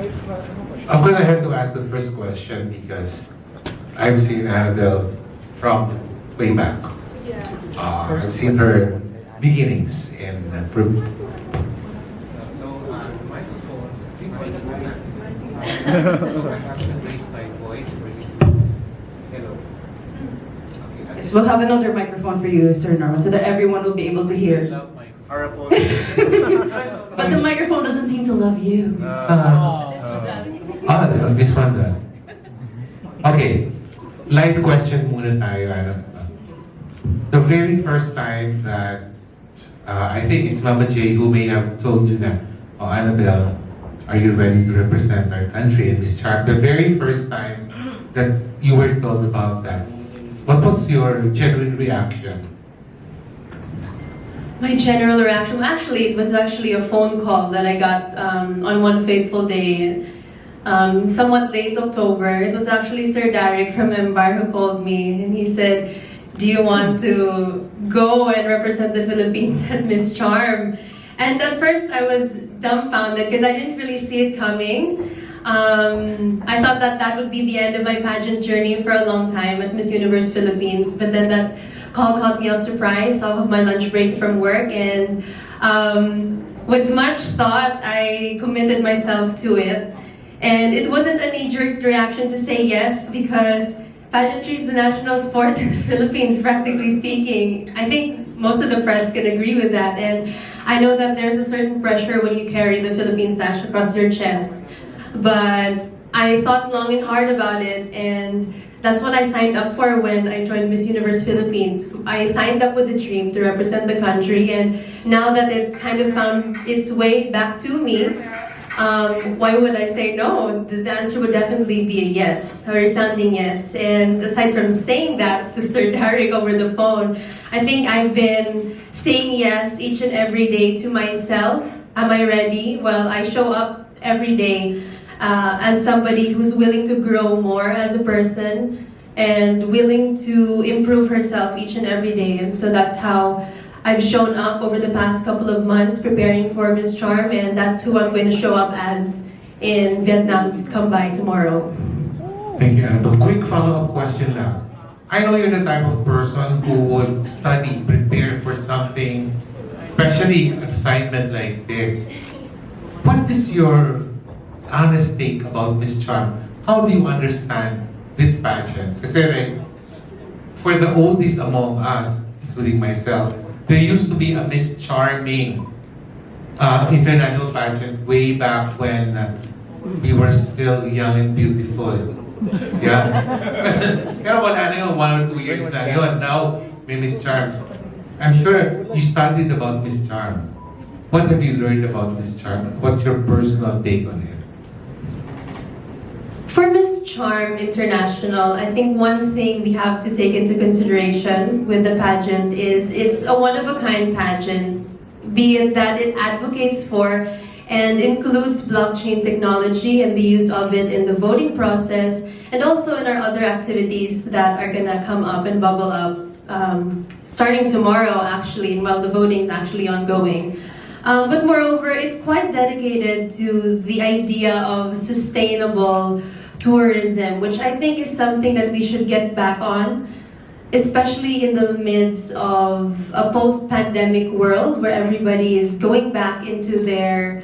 Of course, I have to ask the first question because I've seen Annabelle from way back. I've seen her beginnings in so microphone seems like it's not. I have to raise my voice for you. Hello. Yes, we'll have another microphone for you, Sir Norman, so that everyone will be able to hear. But the microphone doesn't seem to love you. This one does. Okay, light question muna tayo. The very first time that I think it's Mama J who may have told you that, oh, Annabelle, are you ready to represent our country in this chart? The very first time that you were told about that, what was your genuine reaction? My general reaction, actually, it was actually a phone call that I got on one fateful day, somewhat late October. It was actually Sir Derek from MBAR who called me, and he said, do you want to go and represent the Philippines at Miss Charm? And at first I was dumbfounded because I didn't really see it coming. I thought that that would be the end of my pageant journey for a long time at Miss Universe Philippines, but then that call caught me off surprise off of my lunch break from work, and with much thought, I committed myself to it. And it wasn't a knee-jerk reaction to say yes, because pageantry is the national sport in the Philippines, practically speaking. I think most of the press can agree with that, and I know that there's a certain pressure when you carry the Philippine sash across your chest. But I thought long and hard about it, and that's what I signed up for when I joined Miss Universe Philippines. I signed up with a dream to represent the country, and now that it kind of found its way back to me, why would I say no? The answer would definitely be a yes, a resounding yes. And aside from saying that to Sir Derek over the phone, I think I've been saying yes each and every day to myself. Am I ready? Well, I show up every day as somebody who's willing to grow more as a person and willing to improve herself each and every day. And so that's how I've shown up over the past couple of months preparing for Miss Charm, and that's who I'm going to show up as in Vietnam come by tomorrow. Thank you, Annabelle. Quick follow-up question lang. I know you're the type of person who would study, prepare for something, especially an assignment like this. What is your honest take about Miss Charm? How do you understand this pageant? Kasi like, for the oldies among us, including myself, there used to be a Miss Charming international pageant way back when we were still young and beautiful. Yeah? Pero wala na yun, 1 or 2 years na yun. Now, may Miss Charm. I'm sure you studied about Miss Charm. What have you learned about Miss Charm? What's your personal take on it? For Miss Charm International, I think one thing we have to take into consideration with the pageant is it's a one-of-a-kind pageant, be it that it advocates for and includes blockchain technology and the use of it in the voting process, and also in our other activities that are gonna come up and bubble up starting tomorrow actually, while the voting is actually ongoing. But moreover, it's quite dedicated to the idea of sustainable tourism, which I think is something that we should get back on, especially in the midst of a post-pandemic world where everybody is going back into their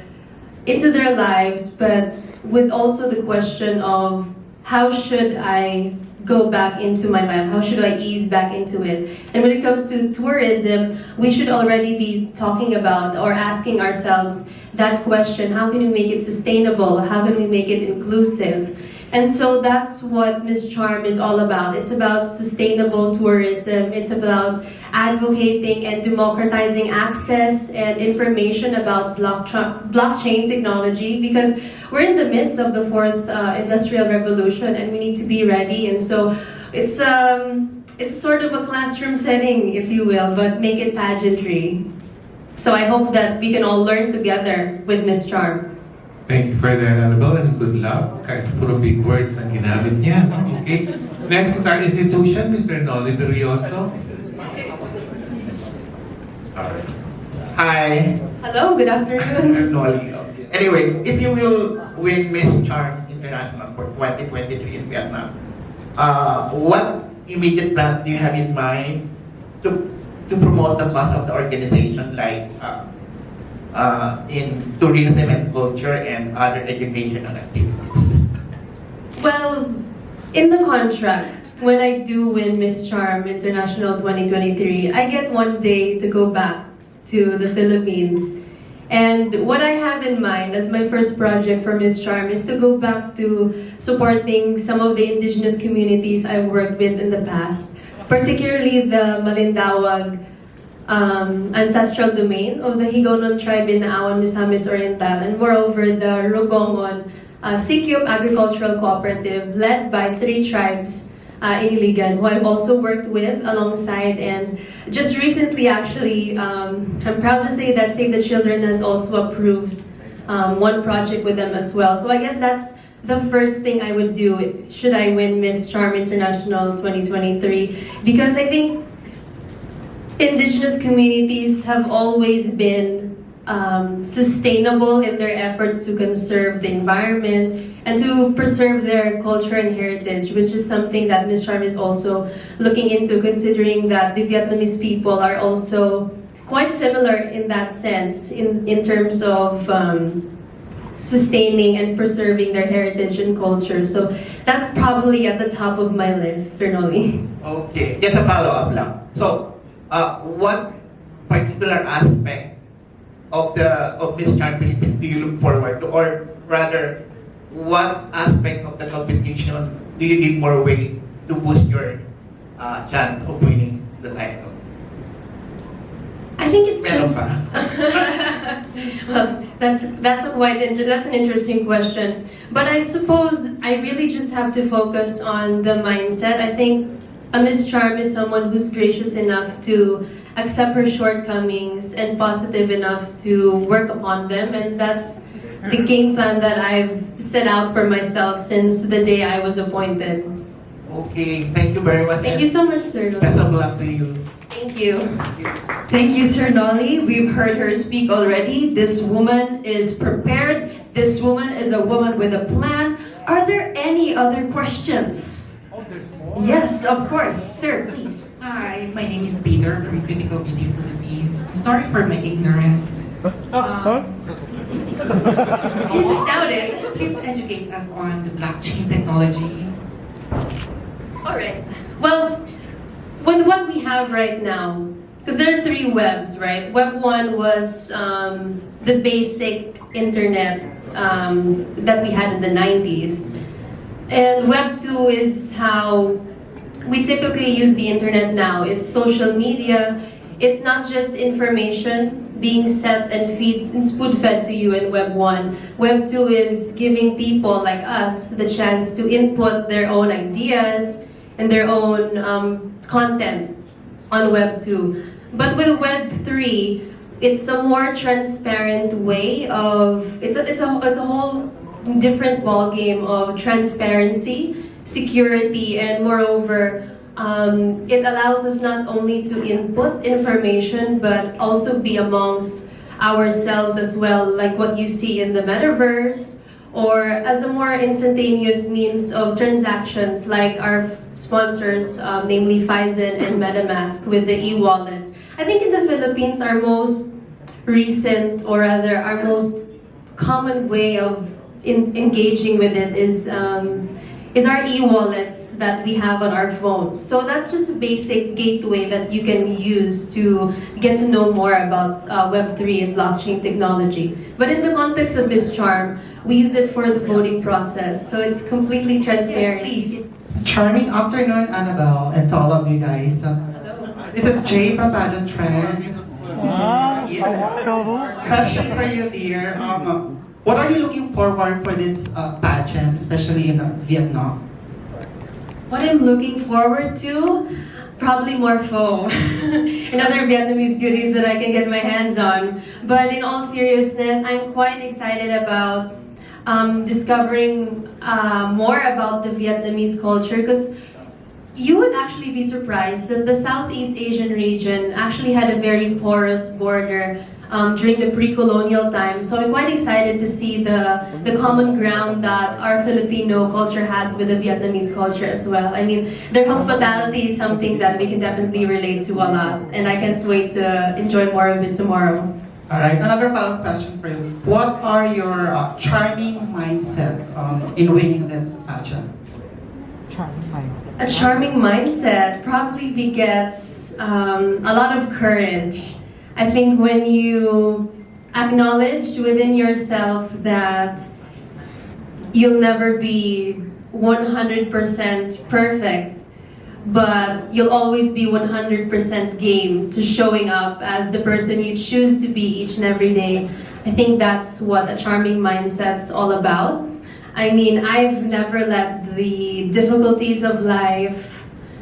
lives, but with also the question of how should I go back into my life? How should I ease back into it? And when it comes to tourism, we should already be talking about or asking ourselves that question: how can we make it sustainable? How can we make it inclusive? And so that's what Miss Charm is all about. It's about sustainable tourism. It's about advocating and democratizing access and information about blockchain technology, because we're in the midst of the fourth industrial revolution and we need to be ready. And so it's sort of a classroom setting, if you will, but make it pageantry. So I hope that we can all learn together with Miss Charm. Thank you for that, Annabelle, and good luck. Kahit puro big words ang ginamit niya. Okay? Next is our institution, Mr. Noli Berrioso. Hi. Hello, good afternoon. I'm Noli. Anyway, if you will win Miss Charm International for 2023 in Vietnam, what immediate plan do you have in mind to promote the cause of the organization, like in tourism and culture and other educational activities? Well, in the contract, when I do win Miss Charm International 2023, I get one day to go back to the Philippines. And what I have in mind as my first project for Miss Charm is to go back to supporting some of the indigenous communities I've worked with in the past, particularly the Malindawag ancestral domain of the Higaonon tribe in the Awan Misamis Oriental, and moreover the Rogomon Sikyop Agricultural Cooperative led by 3 tribes in Iligan, who I've also worked with alongside. And just recently, actually, I'm proud to say that Save the Children has also approved one project with them as well. So I guess that's the first thing I would do should I win Miss Charm International 2023, because I think indigenous communities have always been sustainable in their efforts to conserve the environment and to preserve their culture and heritage, which is something that Ms. Charm is also looking into, considering that the Vietnamese people are also quite similar in that sense, in terms of sustaining and preserving their heritage and culture. So that's probably at the top of my list, Sir Noli. Okay, just a follow-up lang. So, what particular aspect of Miss Charm Philippines do you look forward to, or rather, what aspect of the competition do you give more weight to boost your chance of winning the title? I think it's Meron just. pa? Well, that's an interesting question. But I suppose I really just have to focus on the mindset. I think a Miss Charm is someone who's gracious enough to accept her shortcomings and positive enough to work upon them, and that's the game plan that I've set out for myself since the day I was appointed. Okay, thank you very much. Thank you so much, Sir Noli. Best of luck to you. Thank you. Thank you, Sir Noli. We've heard her speak already. This woman is prepared. This woman is a woman with a plan. Are there any other questions? Oh, there's more? Yes, of course. Sir, please. Hi, my name is Peter from Critical Media Philippines. Sorry for my ignorance. Please doubt it. Please educate us on the blockchain technology. Alright. Well, with what we have right now, because there are 3 webs, right? Web 1 was the basic internet that we had in the 90s. And Web 2 is how we typically use the internet now. It's social media. It's not just information being set and spoon-fed to you in Web 1. Web 2 is giving people like us the chance to input their own ideas and their own content on Web 2. But with Web 3, it's a more transparent way of, it's a whole different ballgame of transparency, security, and moreover, it allows us not only to input information, but also be amongst ourselves as well, like what you see in the metaverse, or as a more instantaneous means of transactions, like our sponsors, namely Phison and MetaMask with the e-wallets. I think in the Philippines, our most recent, or rather our most common way of engaging with it is our e-wallets that we have on our phones. So that's just a basic gateway that you can use to get to know more about Web3 and blockchain technology. But in the context of Miss Charm, we use it for the voting process, so it's completely transparent. Yes, please. Charming afternoon, Annabelle, and to all of you guys. This is Jay from Pageant Trend. Question for you, dear. What are you looking forward for this pageant, especially in Vietnam? What I'm looking forward to? Probably more pho and other Vietnamese goodies that I can get my hands on. But in all seriousness, I'm quite excited about discovering more about the Vietnamese culture, because you would actually be surprised that the Southeast Asian region actually had a very porous border during the pre-colonial times. So I'm quite excited to see the common ground that our Filipino culture has with the Vietnamese culture as well. I mean, their hospitality is something that we can definitely relate to a lot, and I can't wait to enjoy more of it tomorrow. All right, another follow-up question for you. What are your charming mindset in winning this pageant? A charming mindset probably begets a lot of courage. I think when you acknowledge within yourself that you'll never be 100% perfect, but you'll always be 100% game to showing up as the person you choose to be each and every day. I think that's what a charming mindset's all about. I mean, I've never let the difficulties of life,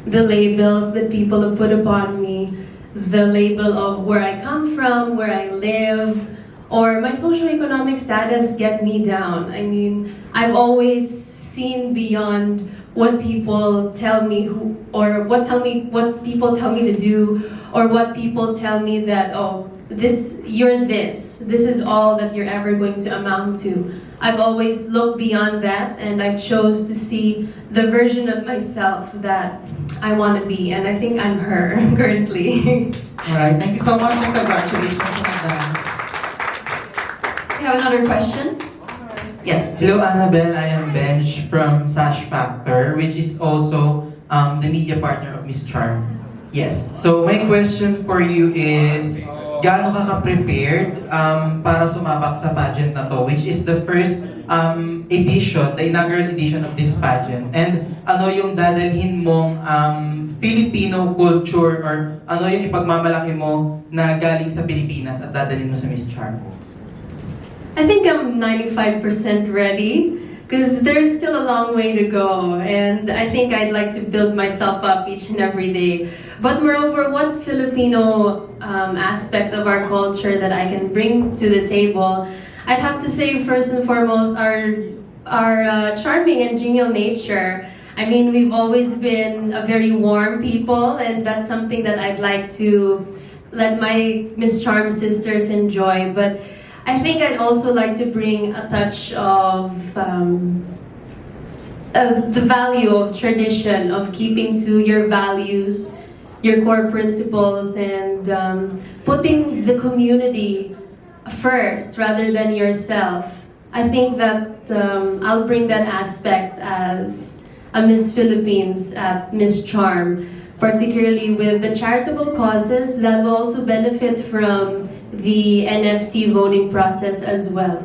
the labels that people have put upon me, the label of where I come from, where I live, or my socioeconomic status get me down. I mean, I've always seen beyond what people tell me what people tell me to do, or what people tell me that, oh, you're this is all that you're ever going to amount to. I've always looked beyond that, and I've chose to see the version of myself that I want to be, and I think I'm her currently. All right, thank you so much and congratulations in advance. We have another question? Yes. Hello, Annabelle. I am Benj from Sash Factor, which is also the media partner of Miss Charm. Yes. So my question for you is, gaano ka ka-prepared para sumabak sa pageant na to, which is the first edition, the inaugural edition of this pageant? And ano yung dadalhin mong Filipino culture, or ano yung ipagmamalaki mo na galing sa Pilipinas at dadalhin mo sa Miss Charm? I think I'm 95% ready, because there's still a long way to go, and I think I'd like to build myself up each and every day. But moreover, what Filipino aspect of our culture that I can bring to the table, I'd have to say first and foremost our charming and genial nature. I mean, we've always been a very warm people, and that's something that I'd like to let my Miss Charm sisters enjoy. But I think I'd also like to bring a touch of the value of tradition, of keeping to your values, your core principles, and putting the community first rather than yourself. I think that I'll bring that aspect as a Miss Philippines at Miss Charm, particularly with the charitable causes that will also benefit from the NFT voting process as well.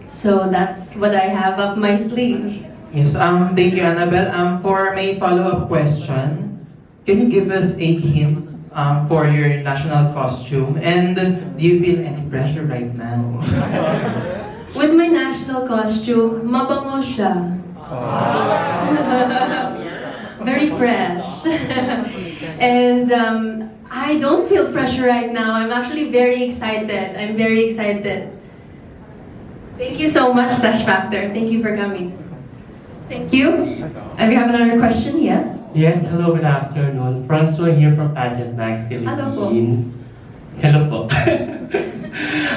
So that's what I have up my sleeve. Yes, thank you, Annabelle. For my follow-up question, can you give us a hint for your national costume? And do you feel any pressure right now? With my national costume, mabango siya. Very fresh. And I don't feel pressure right now. I'm actually very excited. I'm very excited. Thank you so much, Sash Factor. Thank you for coming. Thank you. And we have another question? Yes. Yes, hello, good afternoon. Francois here from Pageant Bank Philippines. Hello po.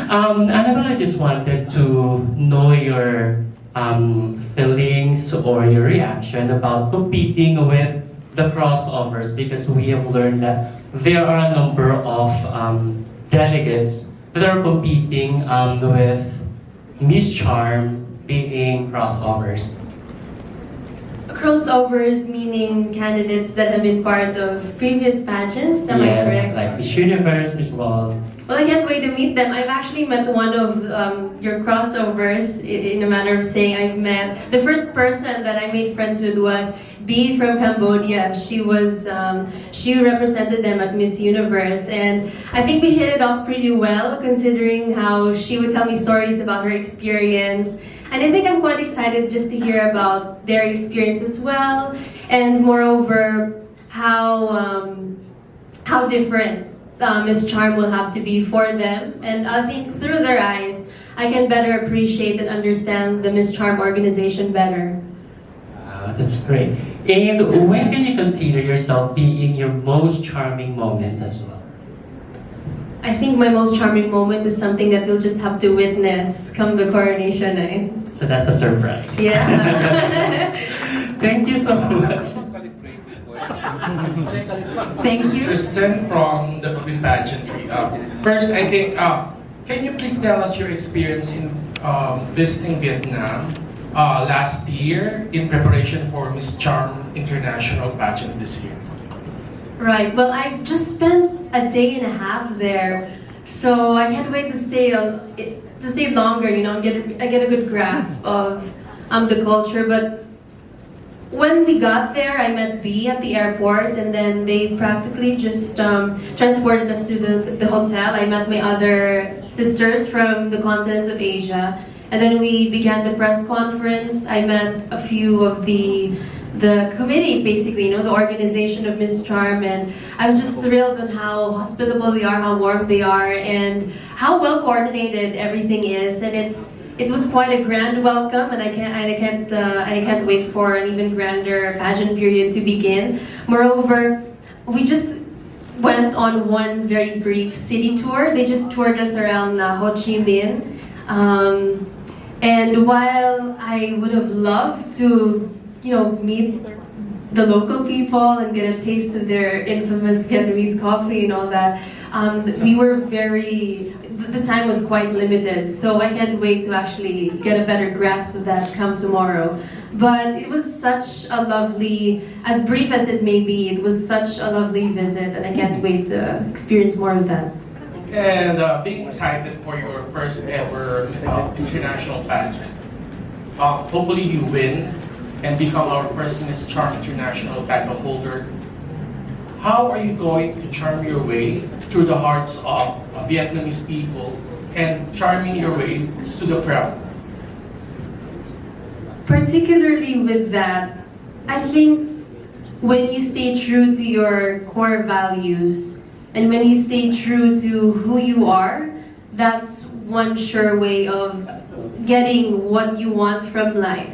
Annabelle, I just wanted to know your feelings or your reaction about competing with the crossovers, because we have learned that there are a number of delegates that are competing with Miss Charm being crossovers. Crossovers meaning candidates that have been part of previous pageants, am I Yes, correct? like Miss Universe, Miss World. Well, I can't wait to meet them. I've actually met one of your crossovers, in a manner of saying. I've met the first person that I made friends with was B from Cambodia. She represented them at Miss Universe, and I think we hit it off pretty well, considering how she would tell me stories about her experience. And I think I'm quite excited just to hear about their experience as well, and moreover, how different Miss Charm will have to be for them. And I think through their eyes, I can better appreciate and understand the Miss Charm organization better. That's great. And when can you consider yourself being your most charming moment as well? I think my most charming moment is something that you'll just have to witness come the coronation night. So that's a surprise. Yeah. Thank you so much. Thank you. Tristan from the Philippine Pageantry. First, I think, can you please tell us your experience in visiting Vietnam last year in preparation for Miss Charm International Pageant this year? Right. Well, I just spent a day and a half there, so I can't wait to stay longer. You know, I get a good grasp of the culture. But when we got there, I met B at the airport, and then they practically just transported us to the hotel. I met my other sisters from the continent of Asia, and then we began the press conference. I met a few of the committee, basically, you know, the organization of Miss Charm, and I was just thrilled on how hospitable they are, how warm they are, and how well coordinated everything is. And it was quite a grand welcome, and I can't wait for an even grander pageant period to begin. Moreover, we just went on one very brief city tour. They just toured us around Ho Chi Minh, and while I would have loved to, you know, meet the local people and get a taste of their infamous Vietnamese coffee and all that, the time was quite limited, so I can't wait to actually get a better grasp of that come tomorrow. But it was such a lovely, as brief as it may be, it was such a lovely visit, and I can't wait to experience more of that. And being excited for your first ever international pageant. Hopefully you win and become our first Miss Charm International title holder. How are you going to charm your way through the hearts of Vietnamese people and charming your way to the crowd? Particularly with that, I think when you stay true to your core values and when you stay true to who you are, that's one sure way of getting what you want from life.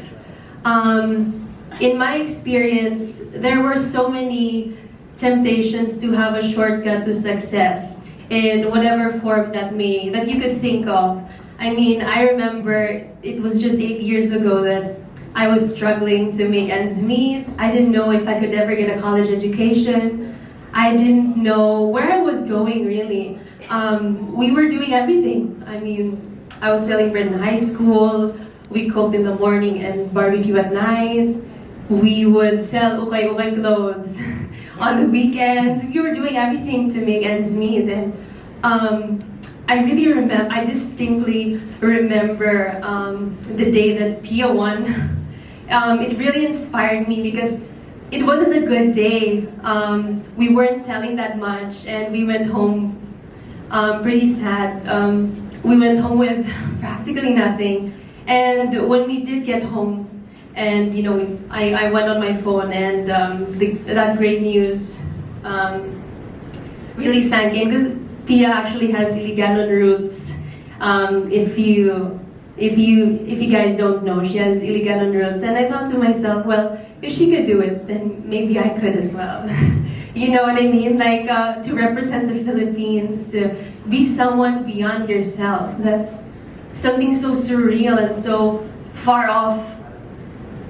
In my experience, there were so many temptations to have a shortcut to success in whatever form that you could think of. I mean, I remember it was just 8 years ago that I was struggling to make ends meet. I didn't know if I could ever get a college education. I didn't know where I was going, really. We were doing everything. I mean, I was selling bread in high school. We cooked in the morning and barbecue at night. We would sell ukay-ukay clothes on the weekends. We were doing everything to make ends meet. And I distinctly remember the day that Pia won. It really inspired me because it wasn't a good day. We weren't selling that much, and we went home pretty sad. We went home with practically nothing. And when we did get home, and you know, I went on my phone, and that great news really sank in because Pia actually has Iliganon roots. If you guys don't know, she has Iliganon roots, and I thought to myself, well, if she could do it, then maybe I could as well. You know what I mean? Like to represent the Philippines, to be someone beyond yourself. That's something so surreal and so far off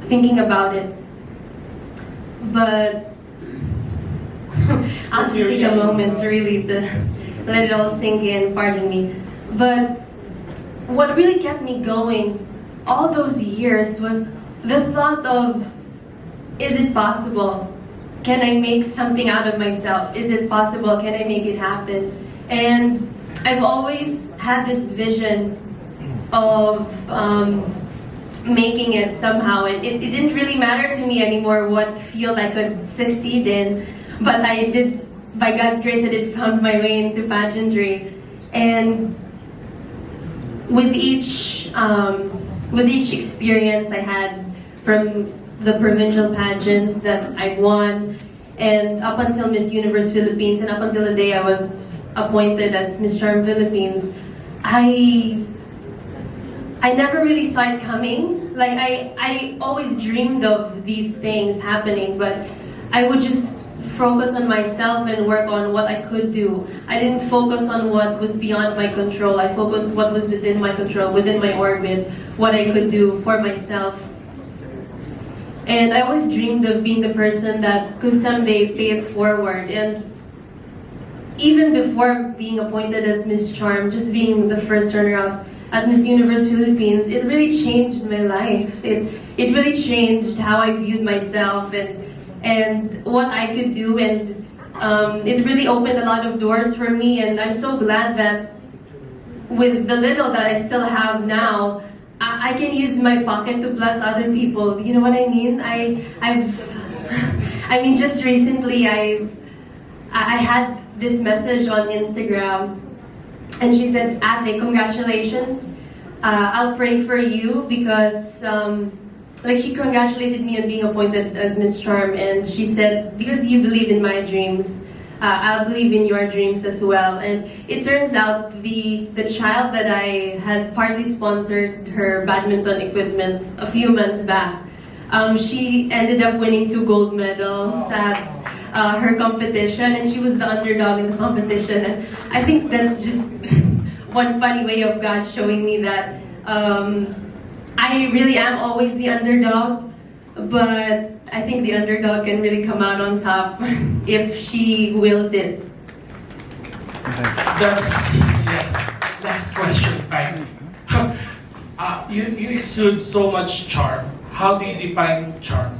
thinking about it. But I'll just take a moment really to let it all sink in, pardon me. But what really kept me going all those years was the thought of, is it possible? Can I make something out of myself? Is it possible? Can I make it happen? And I've always had this vision of making it somehow. It didn't really matter to me anymore what field I could succeed in, but I did, by God's grace, I did found my way into pageantry. And with each experience I had from the provincial pageants that I won, and up until Miss Universe Philippines, and up until the day I was appointed as Miss Charm Philippines, I never really saw it coming. Like I always dreamed of these things happening, but I would just focus on myself and work on what I could do. I didn't focus on what was beyond my control. I focused what was within my control, within my orbit, what I could do for myself. And I always dreamed of being the person that could someday pay it forward. And even before being appointed as Miss Charm, just being the first runner-up at Miss Universe Philippines, it really changed my life. It really changed how I viewed myself and what I could do, and it really opened a lot of doors for me. And I'm so glad that with the little that I still have now, I can use my pocket to bless other people. You know what I mean? I mean, just recently I had this message on Instagram, and she said, "Ate, congratulations. I'll pray for you because." Like, she congratulated me on being appointed as Miss Charm, and she said, because you believe in my dreams, I'll believe in your dreams as well. And it turns out the child that I had partly sponsored her badminton equipment a few months back, she ended up winning 2 gold medals at her competition, and she was the underdog in the competition. And I think that's just one funny way of God showing me that I really am always the underdog, but I think the underdog can really come out on top if she wills it. That's, yes. Next question, time. You exude so much charm. How do you define charm?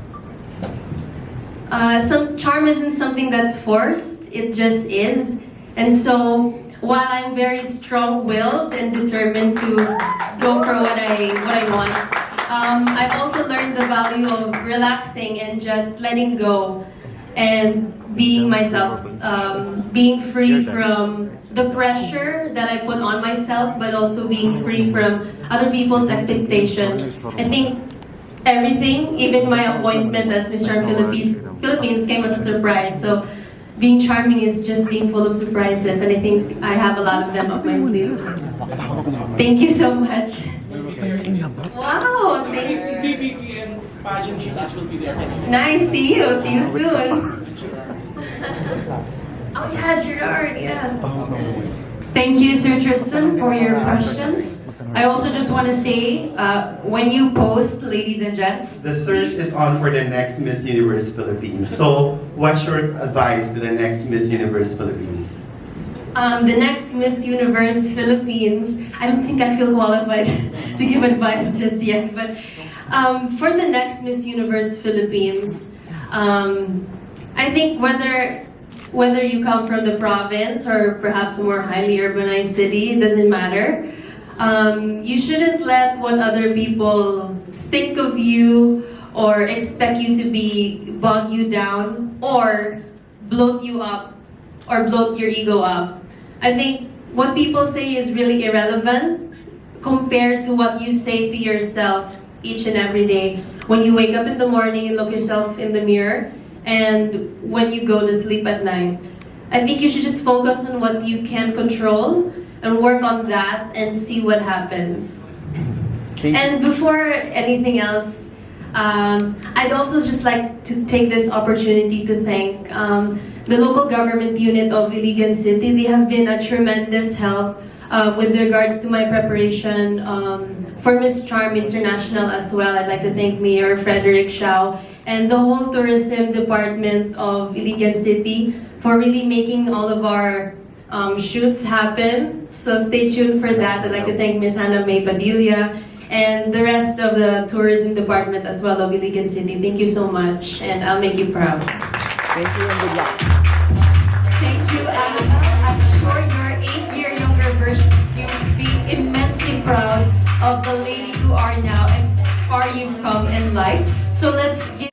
Some charm isn't something that's forced, it just is. And so, while I'm very strong-willed and determined to go for what I want, I've also learned the value of relaxing and just letting go and being myself, being free from the pressure that I put on myself, but also being free from other people's expectations. I think everything, even my appointment as Miss Charm Philippines came as a surprise. So being charming is just being full of surprises, and I think I have a lot of them up my sleeve. Thank you so much. Wow, thank you. BBB and pageant shooters will be there. Nice, see you. See you soon. Oh yeah, Gerard, yeah. Thank you, Sir Tristan, for your questions. I also just want to say, when you post, ladies and gents, The search is on for the next Miss Universe Philippines. So, what's your advice to the next Miss Universe Philippines? The next Miss Universe Philippines, I don't think I feel qualified to give advice just yet, but for the next Miss Universe Philippines, I think whether you come from the province or perhaps a more highly urbanized city, it doesn't matter. You shouldn't let what other people think of you or expect you to be bog you down or bloat you up or bloat your ego up. I think what people say is really irrelevant compared to what you say to yourself each and every day. When you wake up in the morning and look yourself in the mirror, and when you go to sleep at night. I think you should just focus on what you can control and work on that and see what happens. And before anything else, I'd also just like to take this opportunity to thank the local government unit of Iligan City. They have been a tremendous help with regards to my preparation for Miss Charm International as well. I'd like to thank Mayor Frederick Xiao and the whole tourism department of Iligan City for really making all of our shoots happen. So stay tuned for that. I'd like to thank Miss Hannah May Padilla and the rest of the tourism department as well of Iligan City. Thank you so much, and I'll make you proud. Thank you and good luck. thank you, Annabelle. I'm sure your 8-year younger version will be immensely proud of the lady you are now and far you've come in life. So let's give